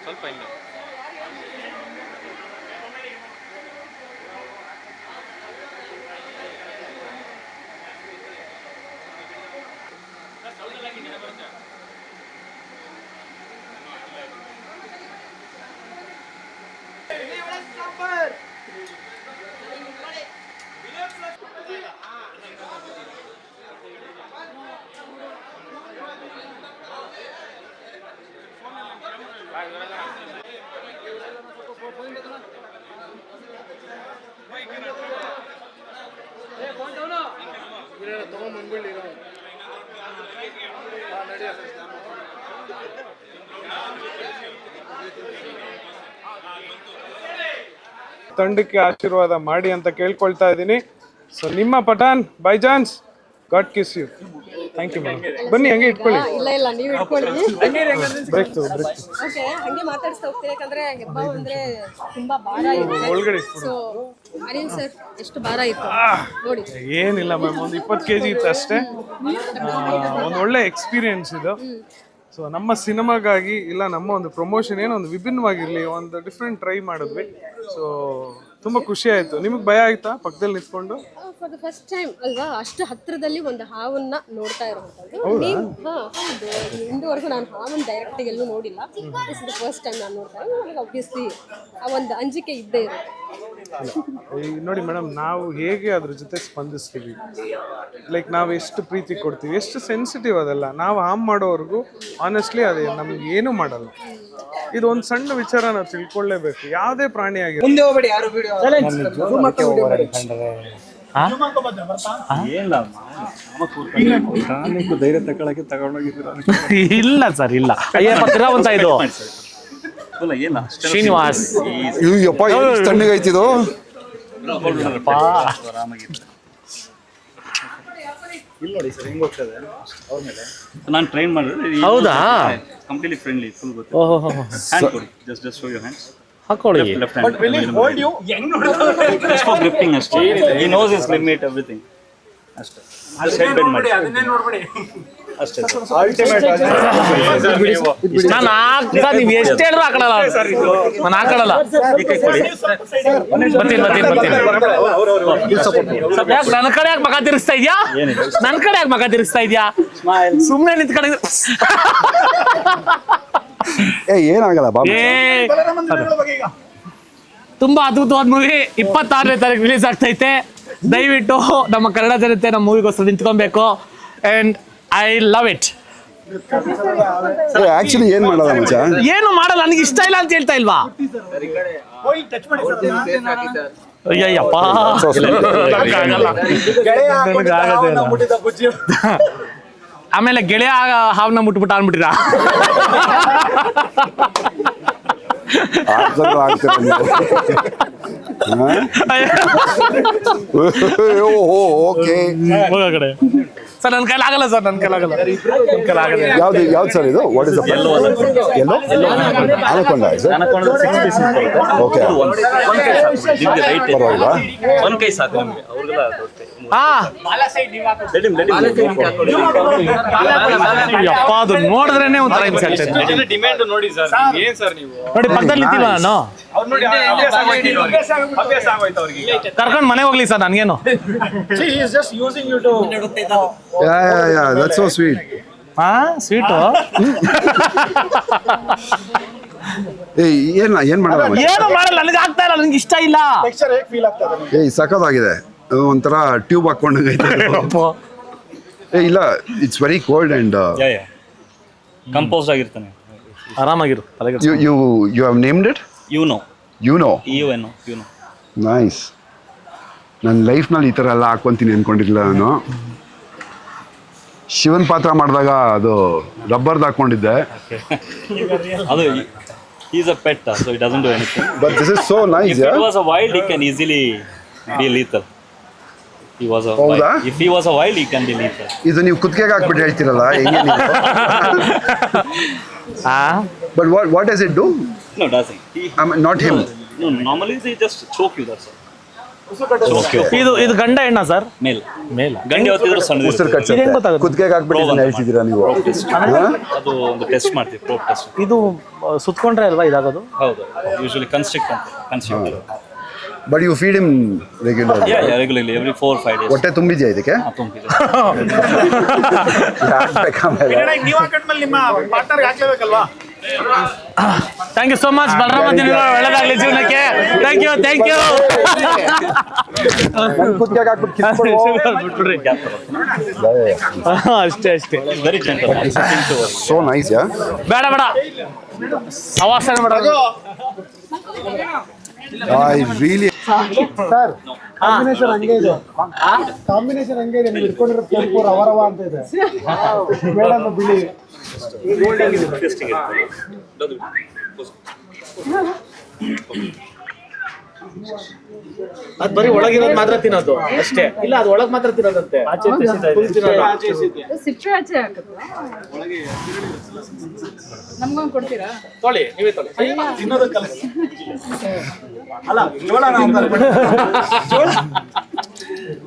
ಸ್ವಲ್ಪ ಹಿಂಗೆ ತಂಡಕ್ಕೆ ಆಶೀರ್ವಾದ ಮಾಡಿ ಅಂತ ಕೇಳ್ಕೊಳ್ತಾ ಇದ್ದೀನಿ. ಸೊ ನಿಮ್ಮ Pathan by chance God kiss you. Thank you madam. ಬನ್ನಿ ಹಂಗೆ ಇಟ್ಕೊಳ್ಳಿ. ಇಲ್ಲ ಇಲ್ಲ ನೀವು ಇಟ್ಕೊಳ್ಳಿ. ಬ್ರೇಕ್ ತಗೋ ಓಕೆ ಹಂಗೆ ಮಾತಾಡ್ಸ್ತಾ ಹೋಗ್ತೀವಿ ಯಾಕಂದ್ರೆ ಹೆಬ್ಬಾವು ಅಂದ್ರೆ ತುಂಬಾ ಭಾರ ಇದೆ ಒಳಗಡೆ. ಸೊ ಅನಿಲ್ ಸರ್ ಎಷ್ಟು ಭಾರ ಇತ್ತು ನೋಡಿ. ಏನಿಲ್ಲ ಮ್ಯಾಮ್, ಒಂದು 20 kg ಇತ್ತು ಅಷ್ಟೇ. ಒಂದು ಒಳ್ಳೆ ಎಕ್ಸ್ಪೀರಿಯನ್ಸ್ ಇದು. ಸೊ ನಮ್ಮ ಸಿನಿಮಾಗಾಗಿ ಇಲ್ಲ ನಮ್ಮ ಒಂದು ಪ್ರಮೋಷನ್ ಏನೋ ಒಂದು ವಿಭಿನ್ನವಾಗಿರ್ಲಿ, ಒಂದು ಡಿಫ್ರೆಂಟ್ ಟ್ರೈ ಮಾಡಿದ್ವಿ. ಸೊ ತುಂಬಾ ಖುಷಿ ಆಯ್ತು. ನಿಮಗೆ ಭಯ ಆಯ್ತಾ ಪಕ್ಕದಲ್ಲಿ ನಿಂತ್ಕೊಂಡು? ಫಾರ್ ದ ಫಸ್ಟ್ ಟೈಮ್ ಅಲ್ವಾ ಅಷ್ಟು ಹತ್ರದಲ್ಲಿ ಒಂದು ಹಾವನ್ನ ನೋಡ್ತಾ ಇರುವಂತದ್ದು. ಹೌದು, ಇಂದುವರೆಗೂ ನಾನು ಹಾವನ್ನ ಡೈರೆಕ್ಟ್ ಎಲ್ಲೂ ನೋಡಿಲ್ಲ. This is the first time ನಾನು ನೋಡ್ತಾ ಇರೋದು. ನನಗೆ ಆಬ್ವಿಯಸ್ಲಿ ಆ ಒಂದು ಅಂಜಿಕೆ ಇದ್ದೇ ಇರುತ್ತೆ. ನೋಡಿ ಮೇಡಮ್, ನಾವು ಹೇಗೆ ಅದ್ರ ಜೊತೆ ಸ್ಪಂದಿಸ್ತೀವಿ, ಲೈಕ್ ನಾವು ಎಷ್ಟು ಪ್ರೀತಿ ಕೊಡ್ತೀವಿ, ಎಷ್ಟು ಸೆನ್ಸಿಟಿವ್ ಅದೆಲ್ಲ. ನಾವು ಹಾಮ್ ಮಾಡೋವರೆಗೂ ಆನೆಸ್ಟ್ಲಿ ಅದೇ ನಮ್ಗೆ ಏನೂ ಮಾಡಲ್ಲ. ಇದು ಒಂದು ಸಣ್ಣ ವಿಚಾರ ನಾವು ತಿಳ್ಕೊಳ್ಳೇಬೇಕು. ಯಾವುದೇ ಪ್ರಾಣಿ ಆಗಿದೆ. ಧೈರ್ಯ ತಗೊಳಕ್ಕೆ ತಗೊಂಡೋಗಿದ್ರು. ಇಲ್ಲ ಸರ್, ಇಲ್ಲ. ಅಯ್ಯಪ್ಪ ಇದು ಶ್ರೀನಿವಾಸ್ ತಣ್ಣಗೈತಿದು. ನಾನು ಟ್ರೈನ್ ಮಾಡಿದ್ರೆ ಹೌದಾ? ಕಂಪ್ಲೀಟ್ಲಿ ಫ್ರೆಂಡ್ಲಿ, ಫುಲ್ ಗೊತ್ತು. ಓಹೋ, ಹ್ಯಾಂಡ್ ಕೊಡಿ, ಜಸ್ಟ್ ಶೋ ಯುವರ್ ಹ್ಯಾಂಡ್ಸ್. ಹಾಕೊಳ್ಳಿ. Left hand. Just for gripping ಅಷ್ಟೇ. He knows his limit everything ಅಷ್ಟೇ. ಜಸ್ಟ್ ಹೆಡ್ ಬೆಂಡ್ ಮಾಡಿ ಅಷ್ಟೇ. ನಾನು ಹಾಕ್ತಾ ನೀವು ಎಷ್ಟು ಹೇಳಿದ್ರು ಹಾಕಲ್ಲ. ನಾನು ಹಾಕಲ್ಲ. ಯಾಕೆ ನನ್ನ ಕಡೆ ಯಾಕೆ ಮಗ ತಿರ್ಸ್ತಾ ಇದ್ಯಾ? ನನ್ನ ಕಡೆ ಯಾಕೆ ಮಗ ತಿರ್ಸ್ತಾ ಇದ್ಯಾ? ಸುಮ್ಮನೆ ನಿಂತ್ಕೊಂಡಿದ್ರೆ ಏನಾಗಲ್ಲ. ತುಂಬಾ ಅದ್ಭುತವಾದ ಮೂವಿ 26ನೇ ತಾರೀಕು ರಿಲೀಸ್ ಆಗ್ತೈತೆ. ದಯವಿಟ್ಟು ನಮ್ಮ ಕನ್ನಡ ಜನತೆ ನಮ್ಮ ಮೂವಿಗೋಸ್ಕರ ನಿಂತ್ಕೊಬೇಕು. And I love it. Actually ಏನ್ ಮಾಡಲ್ಲ ಮಚ್ಚ, ಏನು ಮಾಡಲ್ಲ. ನನಗೆ ಇಷ್ಟ ಇಲ್ಲ ಅಂತ ಹೇಳ್ತಾ ಇಲ್ವಾ? ಅಯ್ಯಪ್ಪ, ಆಮೇಲೆ ಗೆಳೆಯ ಹಾವನ್ನ ಮುಟ್ಬಿಟ್ಟು ಅನ್ಬಿಟ್ಟಿರ. ಕಡೆ ಸರ್ ನನ್ನ ಕೈಲಿ ಆಗಲ್ಲ ಸರ್, ನನ್ನ ಕೈಲಾಗಲ್ಲ. ಯಾವ್ದು ಸರ್ ಇದು? ವಾಟ್ ಇಸ್ ಎಲ್ಲೋ ಅನಕೊಂಡ ಓಕೆ, ಪರವಾಗಿಲ್ಲ. ಒಂದು ಕೈ ಸಾಕು ನಿಮಗೆ. ಅವ್ರಿಗೆಲ್ಲ ಯಪ್ಪ, ಅದು ನೋಡಿದ್ರೇನೆ ಒಂಥರ ಡಿಮ್ಯಾಂಡ್ ನೋಡಿ ಸರ್. ಏನ್ ಸರ್ ನೀವು ನೋಡಿ ಪಕ್ಕದಲ್ಲಿ ನಿಂತಿಲ್ವ ನಾನು? ಕರ್ಕೊಂಡು ಮನೆಗೆ ಹೋಗ್ಲಿ ಸರ್, ನನ್ಗೇನು. That's so sweet. ಸ್ವೀಟು ಏನ್ ಮಾಡೋಣ ಮಚ್ಚ? ಏನು ಮಾಡಲ್ಲ, ನನಗೆ ಆಗ್ತಾ ಇಲ್ಲ, ನನಗೆ ಇಷ್ಟ ಇಲ್ಲ. ಸಖತ್ತಾಗಿದೆ. ಅದು ಒಂಥರ ಟ್ಯೂಬ್ ಹಾಕೊಂಡಂಗೆ ಐತೆ. ಇಲ್ಲ, it's very cold and composed ಆಗಿರ್ತಾನೆ. ಆರಾಮಾಗಿರು. You have named it? You know nice. ನನ್ನ ಲೈಫ್ನಲ್ಲಿ ಈ ಥರ ಎಲ್ಲ ಹಾಕ್ಕೊಂತೀನಿ ಅಂದ್ಕೊಂಡಿರಲಿಲ್ಲ ನಾನು. ಶಿವನ್ ಪಾತ್ರ ಮಾಡಿದಾಗ ಅದು ರಬ್ಬರ್ದು ಹಾಕ್ಕೊಂಡಿದ್ದೆ. ಅದು is a pet, so it doesn't do anything. But this is so nice. If it was a wild, he can easily be lethal. He was a ಹೌದಾ? wild. If he was a wild, he can be lethal. ಇದು ನೀವು ಕುತ್ತಿಗೆಗೆ ಹಾಕ್ಬಿಟ್ಟು ಹೇಳ್ತೀರಲ್ಲ, ಹೆಂಗೆ ನೀವು? But what does it do? No, doesn't. Not him. No, normally they just choke you, that's all. Choke you. ಇದು ಗಂಡ ಹೆಣ್ಣ ಸರ್? Male. ಮೇಲ. ಗಂಡ ಯಾವತ್ತಿದ್ರು ಉಸಿರು ಸಣ್ಣದಿರುತ್ತೆ. ಇದೇನ್ ಕಟ್ಸುತ್ತೆ. ಗೊತ್ತಾಗುತ್ತೆ? ಕುತ್ತಿಗೆಗೆ ಹಾಕ್ಬಿಟ್ಟು ಇದನ್ನ ಹೇಳ್ತಿದ್ದೀರಾ ನೀವು? ಅದು ಒಂದು ಟೆಸ್ಟ್ ಮಾಡ್ತೀವಿ, ಪ್ರೋಬ್ ಟೆಸ್ಟ್. ಇದು ಸುತ್ಕೊಂಡ್ರೆ ಅಲ್ವಾ ಇದಾಗೋದು? ಹೌದು, ಯೂಶಲಿ ಕನ್ಸ್ಟ್ರಿಕ್ಟ್ ಅಂತ constrict. But you feed him regular? Yeah, regularly, every 4-5 days. ಹೊಟ್ಟೆ ತುಂಬಿದ್ಯಾ ಇದಕ್ಕೆ? ತುಂಬಿದೆ. Thank you so much Balarama. ಒಳ್ಳೆದಾಗಲಿ ಜೀವನಕ್ಕೆ. Thank you. ಕುತ್ತಿಗೆಗೆ ಹಾಕ್ಬಿಟ್ಟು ಕಿತ್ಕೊಂಡು ಅಷ್ಟೇ. Very gentle. So nice. Yeah, ಬೇಡ ಅವಾಸನೆ ಮಾಡೋದು. ಐ ರಿಯಲಿ ಕಾಂಬಿನೇಷನ್ ಹಂಗೆ ಇದೆ. ಕಾಂಬಿನೇಷನ್ ಹಂಗೆ ಇದೆ. ನೀವು ಇಟ್ಕೊಂಡಿರೋ ಕೆಂಪು ರವ ಅಂತ ಇದೆ. ಮೇಡಮ್ ಬಿಳಿ. ಅದು ಬರೀ ಒಳಗಿರೋದು ಮಾತ್ರ ತಿನ್ನೋದು ಅಷ್ಟೇ. ಇಲ್ಲ, ಅದು ಒಳಗ್ ಮಾತ್ರ ತಿನ್ನೋದಂತೆ. ಸಿಟ್ರು ಆಚೆ ಹಾಕುತ್ತಾ? ನಮ್ಗೊಂದು ಕೊಡ್ತೀರಾ? ತೊಳಿ, ನೀವೇ ತೊಳಿ. ಅಲ್ಲ, ನೋಡೋಣ ಅಂತ